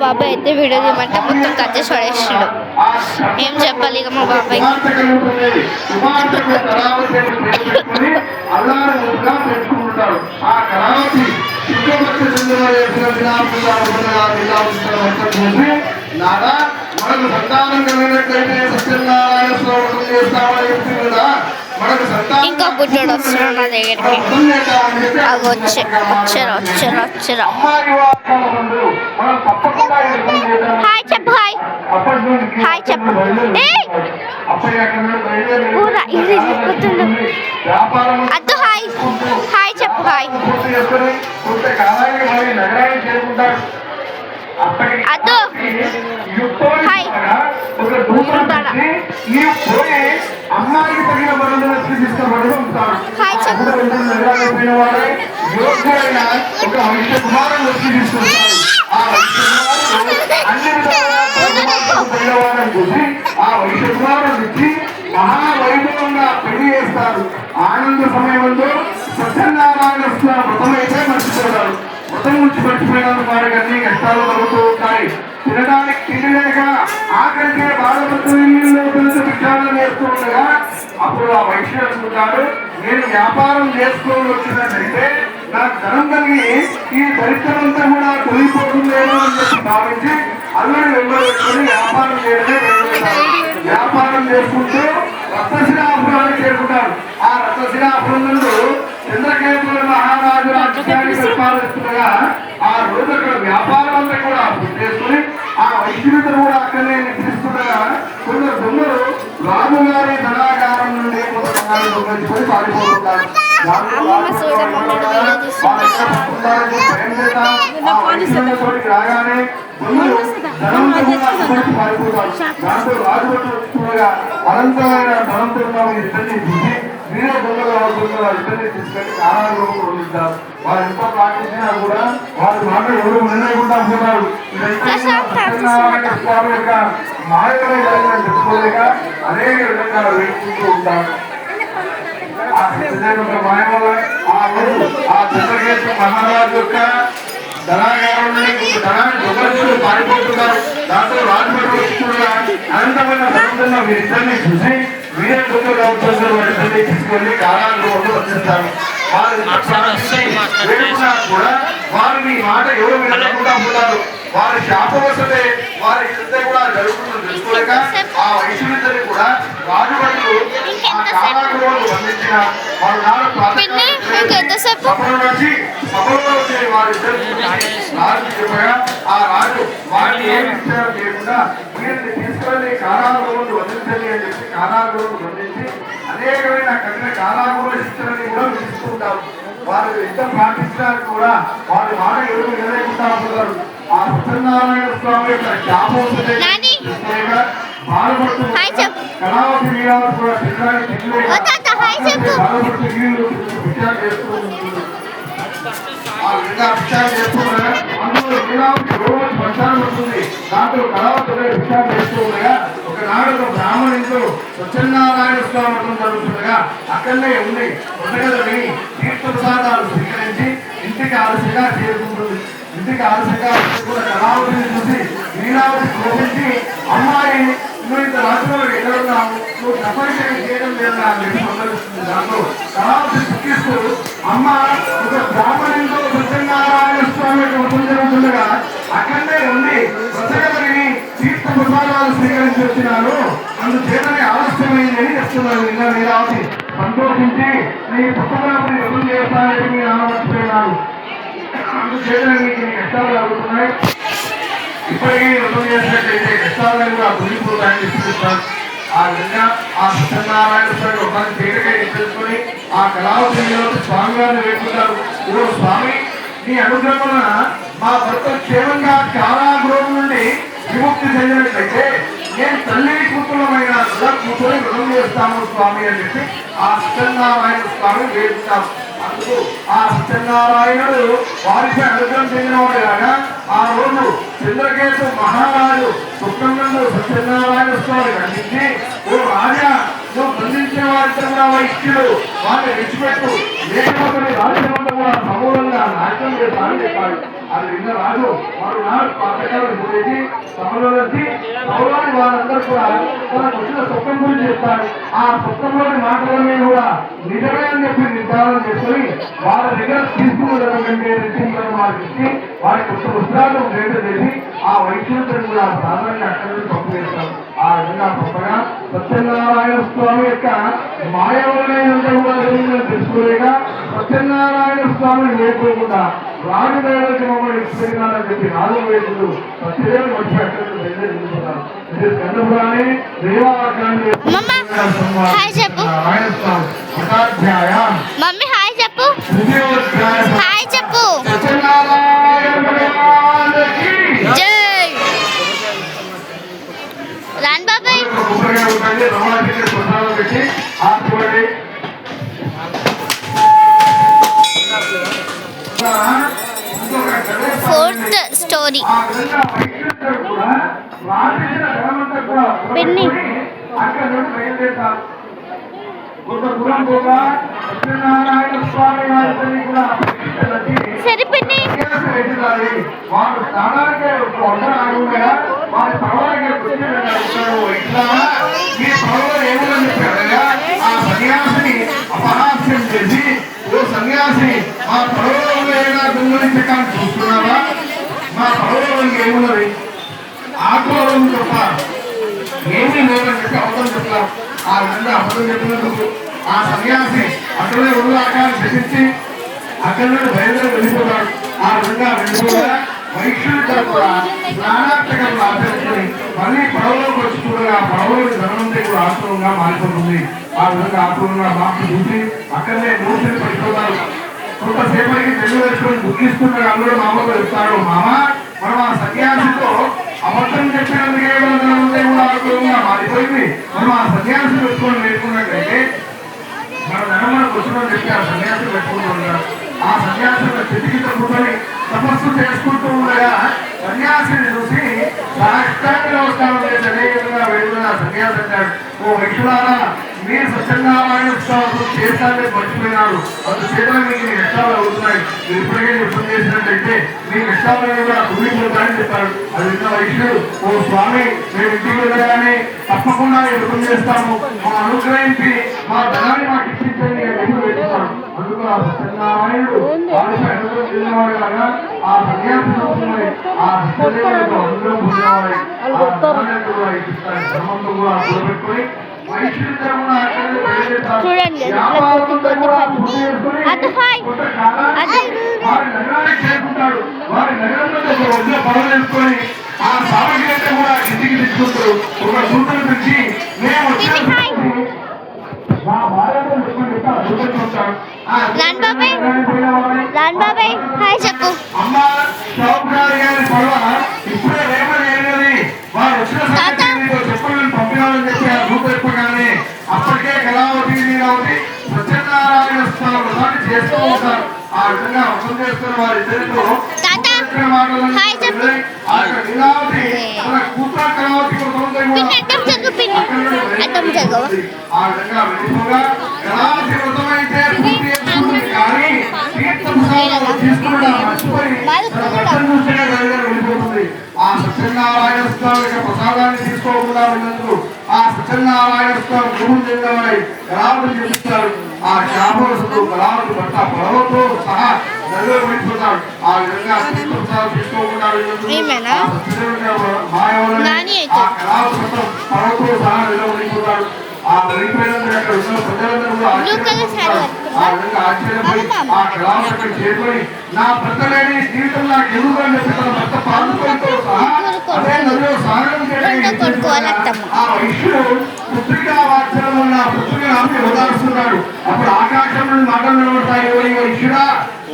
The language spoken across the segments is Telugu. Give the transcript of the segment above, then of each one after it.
బాబాయ్ అయితే వీడియో తీయమంటే మొత్తం కట్ చేసి పడేసాడు. ఏం చెప్పాలి ఇక మా బాబాయ్. మనకు సంతానం కలిగినట్లయితే సత్యనారాయణ శ్లోకం చేస్తామని చెప్తుంది కదా. ఇంకా బుడ్డోడు వస్తున్నాడు నా దగ్గరికి. అది వచ్చారా హాయ్ చెప్పు. హాయ్ చెప్పు. అద్దు హాయ్. హాయ్ చెప్పు. హాయ్ అద్దు హాయ్. అమ్మాయికి తగిన బరువులు వచ్చి తీసుకోబడి ఉంటాడు. ఒక వైద్య కుమారం వచ్చి తీసుకుంటాడు. ఆ వైద్య కుమారుడు అన్ని విధాలుగా చూసి ఆ వైద్య కుమారుడు ఇచ్చి మహావైభవంగా పెళ్లి చేస్తారు. ఆనంద సమయంలో సత్యనారాయణ వ్రతం అయితే మర్చిపోతారు. వ్రతం నుంచి మర్చిపోయిన వారికి అన్ని కష్టాలు కలుగుతూ ఉంటాయి. తినడానికి తిండి లేక ఆఖరికే బాధపడుతూ ఇల్లు పిల్లలు విచారణ చేస్తూ ఉండగా అప్పుడు ఆ వైశ్యుడు అనుకుంటాడు, నేను వ్యాపారం చేసుకోవడం వచ్చినట్లయితే నాకు ధనం కలిగి ఈ దరిద్రమంతా కూడా తొలిగిపోతుందేమో అని చెప్పి భావించి అల్లుడు వెంబడి వ్యాపారం చేయడమే ప్రయత్నిస్తారు. వ్యాపారం చేసుకుంటూ రత్నశిలాపురాన్ని చేరుకుంటారు. ఆ రత్నశిలాపురం నుండి చంద్రకేతుల మహారాజు రాజ్యాన్ని పరిపాలిస్తుండగా ఆ రోజు అక్కడ వ్యాపారం అంతా కూడా పూర్తి చేసుకుని ఆ వైద్యుడితో కూడా అక్కడనే నిద్రిస్తుండగా కొందరు దొంగలు రాజుగారి ధనాగారం నుండి కొంతమంది దొంగలించుకొని పారిపోతుంటారు. రాగానే దొంగలు ధనం పారిపోతారు. దాంతో రాజు చూడగా అనంతమైన ధనంతో ఇద్దరిని చూసి మీరే దొంగలు అవుతున్న ఇద్దరిని తీసుకెళ్లి కారాగృహం వదిలిస్తారు. వారు ఎంత పాటించినా కూడా వారి మాట ఎవరు నిర్ణయకుండా పోతారు. సత్యనారాయణ స్వామి యొక్క మాయమే చెప్పుకోలేక అనేక విధంగా వేడుకుంటూ ఉంటారు. ఆ సత్యదేవ మాయ వల్ల ఆ చంద్రకేతు మహారాజు యొక్క ధనాగారంలో ధనాన్ని దొంగలు పారిపోతున్నారు. దాంతో రాజుపడి వస్తుండగా అనంతమైన సముద్రంలో వీరిద్దరిని చూసి వీరే దొంగలు అవుతున్న వారిద్దరిని తీసుకొని కారాగృహంలో వచ్చేస్తారు. కూడా వారు మీ మాట ఎవరు వినకుండా పోతారు. వారి శాపవశతే వారి యుద్ధ కూడా జరుగుతుందని తెలుసుకోలేక ఆ వైశ్యులిద్దరిని కూడా రాజుబడులు ఆ కారాగృహాలు బంధించిన వారు సభలో వచ్చి వారిద్దరు రాజు చెప్పగా ఆ రాజు వారిని ఏమి విచారం చేయకుండా వీరిని తీసుకొని కారాగృహాలు బంధించండి అని చెప్పి కారాగృహాలు బంధించి అనేకమైన కఠిన కారాగృహ శిక్షణని కూడా విధిస్తుంటారు. వారు ఎంత పాటించడానికి కూడా వారి మాట ఎవరు వినలేకుండా ఉంటారు. ఆ సత్యనారాయణ స్వామి యొక్క శాపవశతే బాధపడుతూ కళావతి వీరాలు కూడా తినడానికి బాధపడుతూ వీళ్ళు విచారణ చేస్తూ ఉంటుంది. ఆ విధంగా విచారణ చేస్తుండగా అందులో వీరావతి రోజు ప్రచారం వస్తుంది. దాంట్లో కళావతి విచారణ చేస్తూ ఉండగా ఒకనాడు ఒక బ్రాహ్మణుడితో సత్యనారాయణ స్వామి వ్రతం జరుగుతుండగా అక్కడనే ఉండి ఉండగలని తీర్థప్రసాదాలు స్వీకరించి ఇంటికి ఆలస్యంగా చేరుకుంటుంది. ఇంటికి ఆలస్యంగా కూడా కళావతిని చూసి వీరావతి కోపించి అమ్మాయి నువ్వు ఇంత రాష్ట్రంలో ఎక్కడున్నావు, నువ్వు తపస్సు చేయడం లేదు అని సందర్శిస్తుంది. దాంట్లో కళావతి దుఃఖిస్తూ అమ్మ ఒక బ్రాహ్మణుడితో సత్యనారాయణ స్వామి వ్రతం జరుగుతుండగా అక్కడనే ఉండి వ్రతగలని తీర్థ ప్రసాదాలు స్వీకరించి వచ్చినాను, అందుచేతనే ఆలస్యమైంది అని చెప్తున్నాను. ఇంకా వీరావతి సంతోషించి నీ పుస్తకాన్ని వృద్ధి చేస్తానని మీరు ఆలోచిస్తున్నాను. అందుచేతనే మీకు కష్టాలు కలుగుతున్నాయి. ఇప్పటికీ వృద్ధం చేసినట్లయితే కష్టాలను కూడా దొరికిపోతాయని చెప్తున్నాను. ఆ విధంగా ఆ సత్యనారాయణ స్వామి ఒక తేలికై తెలుసుకొని ఆ కళావతి స్వామి గారిని వేడుకుంటారు. ఓ స్వామి, నీ అనుగ్రహం మా భర్త క్షేమంగా కారాగృహం నుండి విముక్తి చెందినట్లయితే నేను తల్లి కూతురమైన కూతురు రుణం చేస్తాను స్వామి అని చెప్పి ఆ సత్యనారాయణ స్వామి వేడుకుంటారు. అందుకు ఆ సత్యనారాయణుడు వారిపై అనుగ్రహం చెందినవాడు కాగా ఆ రోజు చంద్రకేతు మహారాజు స్వప్నంలో సత్యనారాయణ స్వామి కనిపించి, ఓ రాజా, నువ్వు బంధించిన వారి అంతా కూడా వైశ్యుడు వారిని విడిచిపెట్టు లేకపోతే రాజ్యమంతా కూడా సమూలంగా నాశనం చేస్తానని చెప్పాడు. అది విన్న రాజు వారు పథకాలను గురించి సభలో వచ్చి సభలోని వారందరూ కూడా తనకు వచ్చిన స్వప్నం గురించి చెప్తారు. ఆ స్వప్నంలోని మాటలన్నీ కూడా నిజమే అని చెప్పి నిర్ధారణ చేసుకుని వారి దగ్గర తీసుకున్నటువంటి వారికి ఇచ్చి వారికి కొత్త పుస్తకాలను ప్రేరణ చేసి ఆ వైద్యులను కూడా సాధారణంగా అక్కడి నుంచి పంపు చేస్తారు. ఆ విధంగా పంపగా సత్యనారాయణ స్వామి యొక్క మాయవలైనంత కూడా తెలుసుకోలేక సత్యనారాయణ స్వామిని వేసుకోకుండా రాజు దగ్గరికి మమ్మల్ని ఇచ్చిపోయినారని చెప్పి రాజు వేసుకుంటూ సత్యదేవుని వచ్చి అక్కడ వెళ్ళిపోతారు. ఇది కన్నపురాణి దేవాకాండ హాయ్ చెప్పు అటాధ్యాయ మమ్మీ హాయ్ చెప్పు తృతీయోధ్యాయ హాయ్ చెప్పు సత్యనారాయణ భగవానుకి జై రాన్ బాబాయ్ కొబ్బరికాయ ఉంటుంది రమణానికి ప్రసాదం పెట్టి ఆపుకోండి. ఫోర్త్ స్టోరీ ఆ విధంగా వైద్యులందరూ కూడా రాజేసిన ధనమంతా కూడా పిన్ని. అక్కడ నుండి బయలుదేరుతారు. కొంత దూరం పోగా సత్యనారాయణ స్వామి వారిని కూడా సరే పిన్ని వారు స్నానానికి ఆగుండగా వారి పర్వాలకి ఇట్లా ఈ పర్వలో ఏమని చెప్పారగా ఆ సన్యాసిని అపహాస్యం చేసి ఓ సన్యాసిని మా పర్వలో ఏదైనా దొంగలించకాన్ని చూస్తున్నావా? మా పర్వలో ఏమున్నది ఆత్మవరం తప్ప ఏమీ లేదని చెప్పి అబద్ధం చెప్తారు. ఆ విధంగా అబద్ధం చెప్పినందుకు ఆ సన్యాసి అక్కడే ఉన్న ఆకారం శిక్షించి అక్కడి నుండి బయలుదేరి వెళ్ళిపోతాడు. ఆ విధంగా వెళ్ళిపోగా వైశ్యుడితో కూడా స్నానార్థకం ఆచరించుకొని మళ్ళీ పడవలోకి వచ్చి చూడగా పడవలోని ధనమంతా కూడా ఆశ్రమంగా మారిపోతుంది. ఆ విధంగా ఆశ్రమంగా మార్పు చూసి అక్కడనే మూర్తిని పడిపోతారు. కొంతసేపటికి పెళ్లి వేసుకొని దుఃఖిస్తున్న అందరూ మామతో చెప్తారు, మామ మనం ఆ సన్యాసితో అబద్ధం చెప్పినందుకే ధనమంతా కూడా ఆశ్రమంగా మారిపోయింది. మనం ఆ సన్యాసి పెట్టుకొని నేర్చుకున్నట్లయితే మన ధనమని కూర్చోని చెప్పి ఆ సన్యాసం పెట్టుకుంటూ ఉంటారు. ఆ సన్యాసం స్థితికి కూర్చొని తపస్సు చేసుకుంటూ ఉండగా సన్యాసిని చూసి సాష్టాంగ నమస్కారం చేసి అనేకంగా వెళ్ళిన సన్యాసి అంటాడు, ఓ వైష్ణులారా మీరు సత్యనారాయణ స్వామి చేస్తానే మర్చిపోయినాడు. అందుచేత మీకు నీ కష్టాలు అవుతున్నాయి. మీరు ఇప్పటికే యుద్ధం చేసినట్లయితే మీ కష్టాలను కూడా కుమిపోతాయని చెప్పాడు. అది విన్న వైష్ణుడు, ఓ స్వామి మేము ఇంటికి వెళ్ళగానే తప్పకుండా యుద్ధం చేస్తాము, మా అనుగ్రహించి మా ధనాన్ని మాకు ఇప్పించండి అని పెట్టుతాడు. అందుకు ఆ సత్యనారాయణుడు వారిపై అనుగ్రహం చెందినవాడు కాగా ఆ సన్యాసి ఆ సత్యదేవుడు అనుగ్రహం పొందినవాడు. ఆ ధనాన్ని కూడా ఇప్పిస్తాడు. ధర్మంతో కూడా కూడబెట్టుకొని చూడండి అది హాయ్ అది వారి నగరానికి చేరుకుంటాడు. వారి నగరంలో వద్ద పడవేసుకొని ఆ సామగ్రి అంతా కూడా కిందికి తెచ్చుకుంటారు. ఒక సూత్రం నుంచి మేము రాన్ బాబాయ్ హాయ్ చెప్పు అమ్మ షావుకారి గారి పడవ ఇప్పుడే రేపటి అయినది వారు వచ్చిన చెప్పని పంపినాలని చెప్పి ఆ రూపు చెప్పగానే అప్పటికే కళావతి నీరావతి సత్యనారాయణ స్వామి వ్రతాన్ని చేస్తూ ఉంటారు. ఆ విధంగా వ్రతం చేస్తున్న వారిద్దరితో నీరావతి తన కూతురు కళావతి ఆ విధంగా వెళ్ళిపోగా కళావతి వ్రతం అయితే పూర్తి చేసుకుంటుంది కానీ తీర్థప్రసాదాలు తీసుకున్నాడు మర్చిపోయి వెళ్ళిపోతుంది. ఆ సత్యనారాయణ స్వామి యొక్క ప్రసాదాన్ని తీసుకోకుండా ఉన్నందుకు ఆ సత్యనారాయణ స్వామి గురువు చెందినవాడి కళావతి చూపిస్తారు. ఆ శాపవసుడు కళావతి భర్త పడవతో సహా నదిలో వెళ్ళిపోతాడు. ఆ విధంగా తీర్థప్రసాదం తీసుకోకుండా ఆ కళావతి భర్త పడవతో సహా నదిలో వెళ్ళిపోతాడు. ఆ వెళ్ళిపోయినందుకు అక్కడ ఉన్న ప్రజలందరూ కూడా ఆ విధంగా ఆశ్చర్యపోయి ఆ కళావతి చేరుకొని నా భర్త లేని జీవితం నాకు ఎందుకు అని చెప్పి తన భర్త పాదుకోలతో సహా అదే నదిలో స్నానం చేయడానికి ఆ వైశ్యుడు పుత్రికా వాత్సల్యం వల్ల పుత్రిక ఆమె ఓదారుస్తున్నాడు. అప్పుడు ఆకాశం నుండి మాటలు నిలబడతాయి, వైశ్యుడా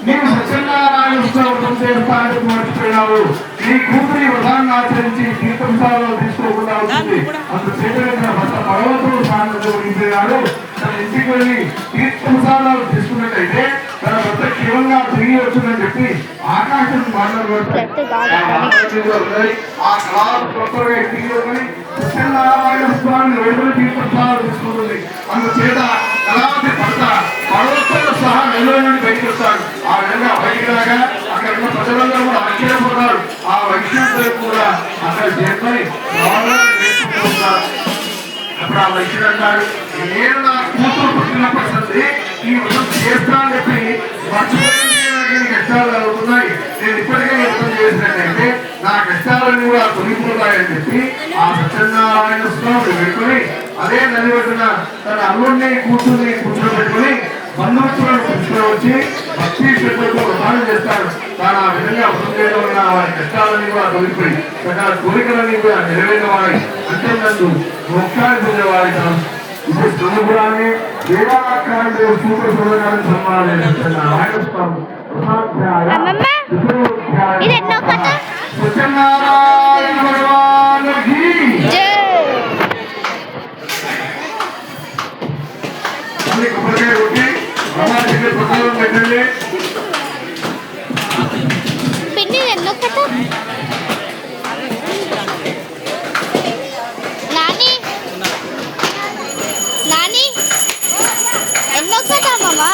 నీవు సత్యనారాయణ వ్రతం చేస్తానికి మర్చిపోయినావు. నీ కూతురి వ్రతాన్ని ఆచరించి తీర్థంసాలను తీసుకోకుండా ఉంటుంది. అందుచేత భర్త పడవతో స్నానంతో ఉండిపోయాడు. తన ఇంటికి వెళ్ళి తీర్థంసాలను తీసుకున్నట్టయితే తన భర్త క్షేమంగా తిరిగి వచ్చిందని చెప్పి ఆకాశం మాట్లాడబడతాయి. ఆ కళాలు ఇంటికి వెళ్ళి సత్యనారాయణ స్వామి వేడుకలు తీసుకుంటారు తీసుకుంటుంది. అందుచేత కళావతి భర్త పర్వతంతో సహా నెల్లూరు నుండి బయటకు వస్తాడు. ఆ విధంగా బయటికి రాగా అక్కడ ఉన్న ప్రజలందరూ కూడా ఆశ్చర్యపోతారు. ఆ వైష్ణవులు కూడా అక్కడ చేరుకొని ఉంటారు. అప్పుడు ఆ వైద్యుడు అంటాడు, నేను నా కూతురు పుట్టినప్పటి సంది ఈ వ్రతం చేస్తా అని చెప్పి మర్చిపోయిన కష్టాలు కలుగుతున్నాయి. నేను ఇప్పటికే వ్రతం చేసినట్టయితే నా కష్టాలన్నీ కూడా తొలగిపోతాయని చెప్పి ఆ సత్యనారాయణ స్వామి పెట్టుకుని అదే నది ఒడ్డున తన అల్లుడిని కూతుర్ని కూర్చోబెట్టుకుని బంధుమిత్రులను తీసుకువచ్చి భక్తి శ్రద్ధలతో వ్రతాన్ని చేస్తాడు. తాను ఆ విధంగా వ్రతం చేయడం వల్ల వారి కష్టాలన్నీ కూడా తొలగిపోయి సకల కోరికలన్నీ కూడా నెరవేరిన వారి అంటే నందు మోక్షాన్ని పొందేవారి కాదు. ఇప్పుడు సముద్రాన్ని వేదాకారుడు సూత్ర సూర్యగారిని సన్మానం నారాయణ స్వామి సత్యనారాయణ భగవానుకి కొబ్బరికాయ కొట్టి బ్రహ్మాండ ప్రసాదం పెట్టండి. పిన్ని ఎన్నో కథ నాని నాని ఎన్నో కథ మామా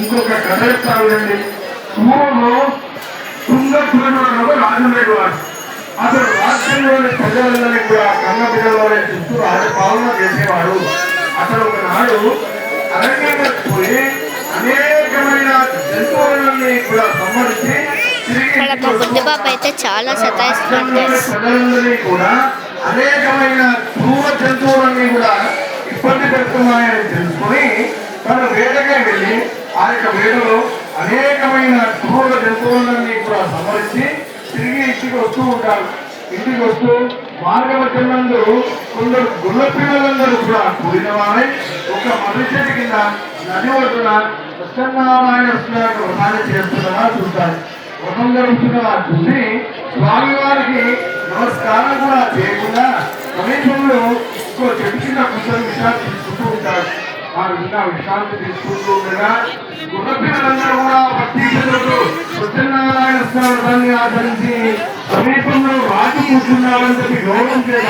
ఇంకొక కథ చెప్తానండి. పూర్వంలో తుంగతుడు రాజుండేడు వాడు. అసలు రాజ్యంలోని ప్రజలందరినీ కూడా కన్న పిల్లలోనే చూస్తూ రాజపాలన చేసేవాడు. అసలు ఒకనాడు అరణ్యంగా పోయి అనేకమైన జంతువులన్నీ కూడా సంహరించి ప్రజలందరినీ కూడా అనేకమైన క్రూర జంతువులన్నీ కూడా ఇబ్బంది పెడుతున్నాయని తెలుసుకుని తన వేటగా వెళ్ళి ఆ యొక్క వేటలో అనేకమైన క్రూర జంతువులన్నీ కూడా సంహరించి తిరిగి ఇంటికి వస్తూ ఉంటారు. ఇంటికి వస్తూ మార్గమధ్యంలో కొందరు గుల్ల పిల్లలందరూ కూడా కూడిన వారై ఒక మనుషుడి కింద నది ఒడ్డున సత్యనారాయణ స్వామి వ్రతాన్ని చేస్తున్నలా చూస్తారు. వ్రతం జరుగుతున్నలా చూసి స్వామివారికి నమస్కారం కూడా చేయకుండా సమీపంలో ఇంకో చెట్టు కింద కూర్చొని విశ్రాంతి తీసుకుంటూ ఉంటారు. ఆ విధంగా విశ్రాంతి తీసుకుంటూ ఉండగా గుర్రపిల్లలందరూ కూడా భక్తి సత్యనారాయణ స్వామి ఆచరించి సమీపంలో రాజు కూర్చున్నాడని చెప్పి గౌరవం చేత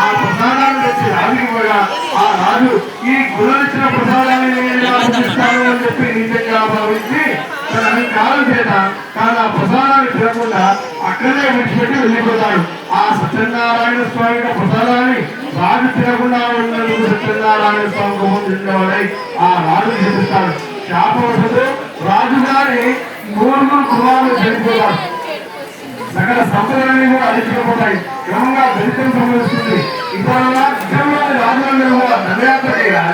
ఆ ప్రసాదాన్ని తెచ్చి రాజుకి పోగా ఆ రాజు ఈ గుర్రలిచ్చిన ప్రసాదాన్ని నేనిస్తాను అని చెప్పి నిజంగా భావించి తన అధికారం చేత తాను ఆ ప్రసాదాన్ని తినకుండా అక్కడే విడిచిపెట్టి వెళ్ళిపోతాడు. ఆ సత్యనారాయణ స్వామి ప్రసాదాన్ని రాజు తినకుండా ఉన్నందుకు సత్యనారాయణ స్వామి గోవిందవాడై ఆ రాజు చూపిస్తాడు. శాపవశతో రాజుగారి 3 కుమారులు చనిపోతారు. సకల సంపదలన్నీ కూడా అడిచిపోతాయి. క్రమంగా దళితం సంభవిస్తుంది. ఇప్పుడు రాజులందరూ కూడా దండయాత్ర చేయగా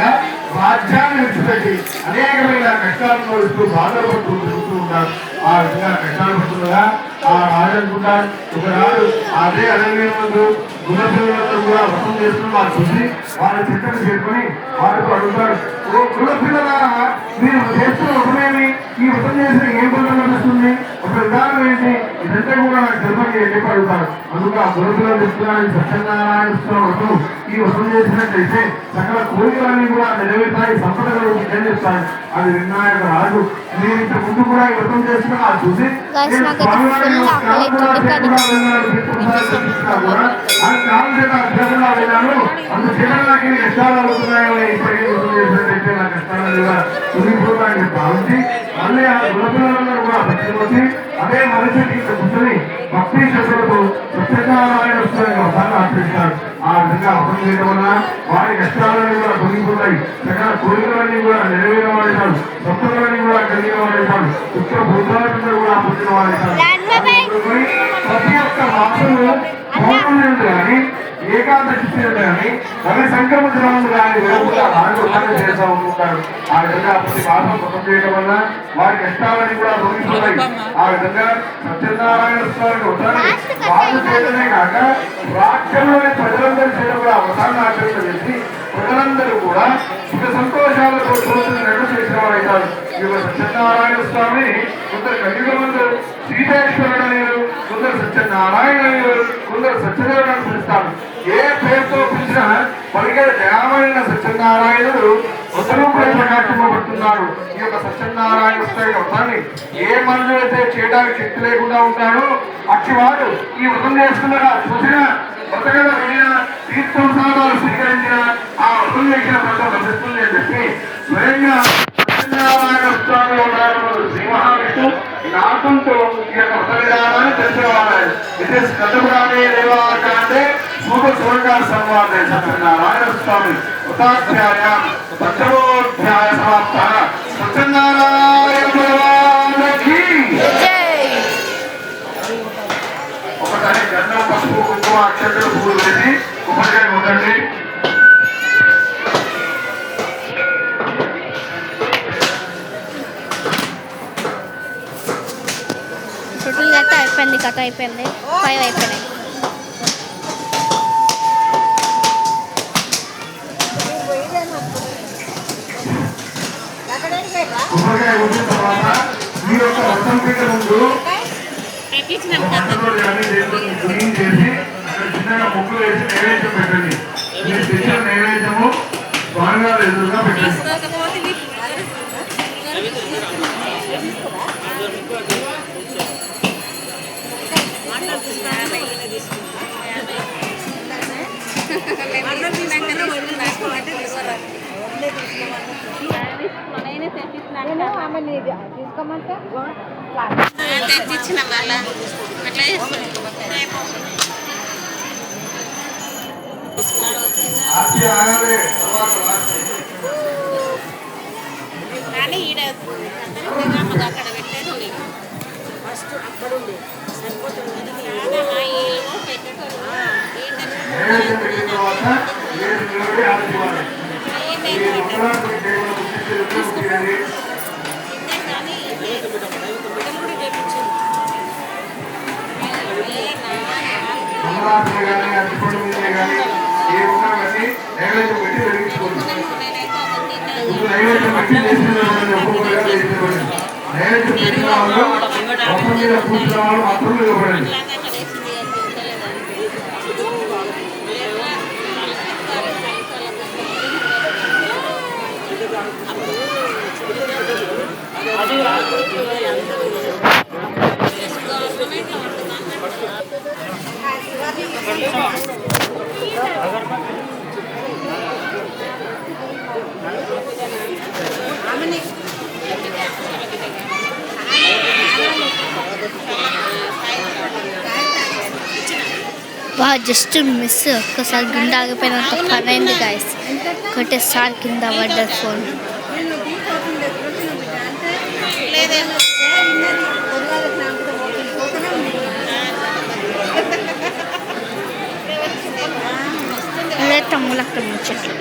రాజ్యాన్ని విడిచిపెట్టి అనేకమైన కష్టాలను ఇస్తూ బాధపడుతూ తిరుగుతూ ఉంటారు. ఆ విధంగా కష్టాలు పడుతుండగా ఆ రాజు అనుకుంటారు ఒకనాడు అదే అరణ్యం ముందు గుణపిల్లలందరూ కూడా వ్రతం చేస్తున్న వారు చూసి వాళ్ళ చిట్టను చేరుకొని వారితో అడుగుతారు, ఓ గుణపిల్లలారా మీరు చేస్తున్న వ్రతమేమి? ఈ వ్రతం చేసిన ఏం ఫలితం లభిస్తుంది? ఒక విధానం ఏంటి? ఇదంతా కూడా నాకు చెప్పండి అని చెప్పి అడుగుతారు. అందుకు ఆ గుణపిల్లలు చెప్తున్నారని సత్యనారాయణ స్వామి వ్రతం ఈ వ్రతం చేసినట్లయితే సకల కోరికలన్నీ కూడా నెరవేరుతాయి, సంపద కలుగుతుందని చెప్తారు. అది వినాయక రాజు నేను ఇంత ముందు కూడా ఈ వ్రతం చేస్తున్నా అది చూసి అందుచేత నాకు కష్టాలు అవుతున్నాయని ఇప్పటికీ వ్రతం చేసినట్టయితే నా కష్టాలు తొలగిపోతాయని భావించి మళ్ళీ ఆ గుణపిల్లలందరూ కూడా పట్టుకొచ్చి అదే మనిషికి కూర్చొని భక్తి శ్రద్ధలతో సత్యనారాయణ వ్రతాన్ని ఆచరిస్తారు. ఆ విధంగా వ్రతం చేయడం వల్ల వారి కష్టాలన్నీ కూడా తొలగిపోతాయి, సకల కోరికలన్నీ కూడా నెరవేరిన వాడేశాడు, భక్తులన్నీ కూడా కలిగిన వాడేశాడు, ఉత్తర భూతాలందరూ కూడా పుట్టిన వాడేశాడు. ప్రతి ఒక్క మాసంలో పౌర్ణమి కానీ ఏకాదశి కానీ రవి సంక్రమించడం కానీ విడకుండా భాగవతాన్ని చేస్తూ ఉంటారు. ఆ విధంగా ప్రతి మాసం వ్రతం చేయడం వల్ల వారి కష్టాలని కూడా తొలగిపోతాయి. ఆ విధంగా సత్యనారాయణ స్వామి వ్రతాన్ని వాళ్ళు చేయడమే కాక రాజ్యంలోని ప్రజలందరూ చేయడం కూడా వ్రతాన్ని ఆచరణ చేసి ప్రజలందరూ కూడా సుఖ సంతోషాలతో చోటును చేసిన వారైతారు. ఈ యొక్క సత్యనారాయణ స్వామి కొందరు కలియుగమందు సీతేశ్వరుడు అనేరు, కొందరు సత్యనారాయణ అనేరు, కొందరు సత్యదేవుడు అని పిలుస్తారు. ఏ పేరుతో పిలిచినా పలికే దయామైన సత్యనారాయణుడు స్వరూపుడు ప్రకాశింపబడుతున్నాడు. ఈ యొక్క సత్యనారాయణ స్వామి వ్రతాన్ని ఏ మనుషులు అయితే చేయడానికి శక్తి లేకుండా ఉంటాడో అట్టివాడు ఈ వ్రతం చేసుకున్నగా చూసిన వ్రతగల వెళ్ళిన తీర్థోత్సవాలు స్వీకరించిన ఆ వ్రతం చేసిన పంట లభిస్తుంది అని చెప్పి స్వయంగా సత్యనారాయణ స్వామి ఉన్నాడు శ్రీ మహావిష్ణు నాకంతో ఈ యొక్క వ్రత విధానాన్ని తెలిసేవాడు. ఇది స్కందపురాణే దేవాలకాండే మూల సూర్యకాల సంవాదే సత్యనారాయణ స్వామి వ్రతాధ్యాయ పంచమోధ్యాయ సమాప్త. సత్యనారాయణ భగవానికి ఒకసారి గంధం పసుపు కుంకుమ అక్షంతలు పూలు వేసి కొబ్బరికాయ ఉండండి. టోటల్ అయితే అయిపోయింది, కథ అయిపోయింది, 5 అయిపోయినాయి. కొబ్బరికాయ వచ్చిన తర్వాత మీ యొక్క వ్రతం పీట ముందు క్లీన్ చేసి అక్కడ చిన్నగా ముగ్గులు వేసి నైవేద్యం పెట్టండి. మీరు తెచ్చిన నైవేద్యము స్వామివారి ఎదురుగా పెట్టండి. తెచ్చిచ్చిన వాళ్ళ అట్లా కానీ ఈడ అక్కడ పెట్టేది ఫస్ట్ అక్కడ ఉంది అమరాత్రి కానీ అతిపడి మీద కానీ ఏ ఉన్నా కానీ నైవేద్యం పెట్టి వెలిగించుకోండి. నైవేద్యం పెట్టి చేసిన ఒక్కొక్కగా వేసుకోండి. నైవేద్యం పెట్టిన వాళ్ళు మొత్తం మీద కూర్చున్న వాళ్ళు మాత్రం ఇవ్వబడండి. జస్ట్ మిస్ ఒక్కసారి కింద ఆగిపోయినంత పని అయింది గాయస్. ఒకటేసారి కింద పడ్డది ఫోన్. తమ్ముళ్ళు అక్కడ ముచ్చట్లు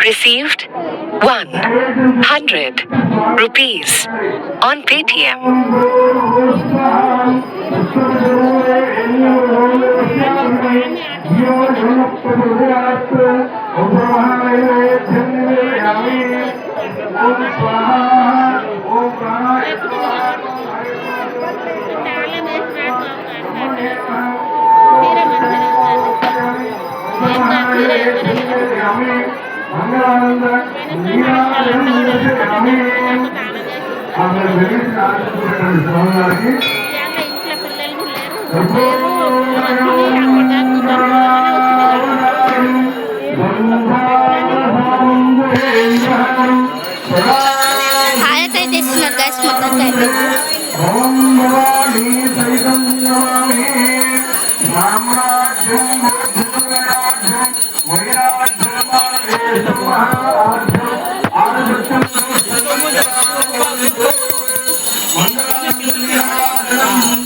Received 100 rupees on Paytm. హాయత అయితే ఇస్తున్నారు గైస్ మొత్తం అయితే. మంగళ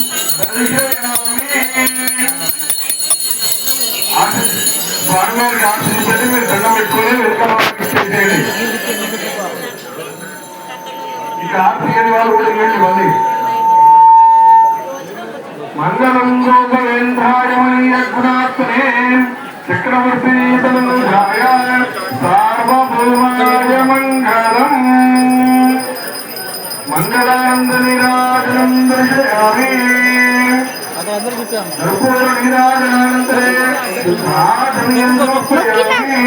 మళ్ళీ మంగళం గోపవేంద్రాయ మణిరఘునాథనే చక్రవర్తి తనుజాయ సార్వభౌమాయ మంగళం మంగళానంద నిరాజనం దర్శయామి కర్పూర నిరాజనానంతరే సాధనీయం సమర్పయామి